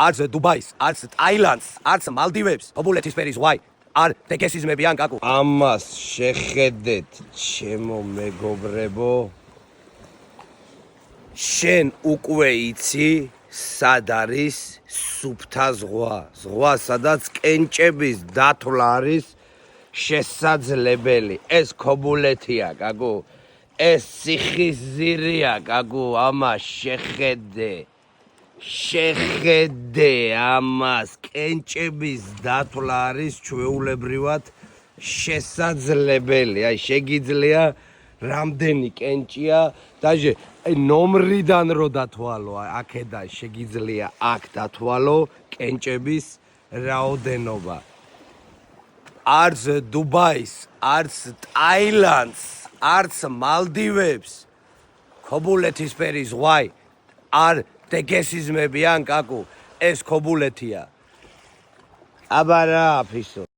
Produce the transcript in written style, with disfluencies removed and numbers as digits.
არც დუბაის, არც ტაილანდს, არც მალდივებს, ქობულეთისფერი ზღვაი, არ ტეკესიზმები ან კაკუ. ამას შეხედეთ, ჩემო მეგობრებო. შენ უკვე იცი, სად არის სუფთა ზღვა. ზღვა, სადაც კენჭების დათვლა არის შესაძლებელი. ეს ქობულეთია, კაკუ. ეს ციხისძირია, კაკუ, ამას შეხედე. შეხედე ამას, კენჭების დათვლა არის ჩვეულებრივად შესაძლებელი. აი, შეგიძლია რამდენი კენჭია, დაჟე, აი ნომრიდან რო დათვალო, აქედან შეგიძლია აქ დათვალო კენჭების რაოდენობა. არც დუბაის, არც ტაილანდს, არც მალდივებს, ქობულეთისფერი ზღვაი, არ ტეკესიზმები ან კაკუ, ეს ქობულეთია. აბა რა, ფისო.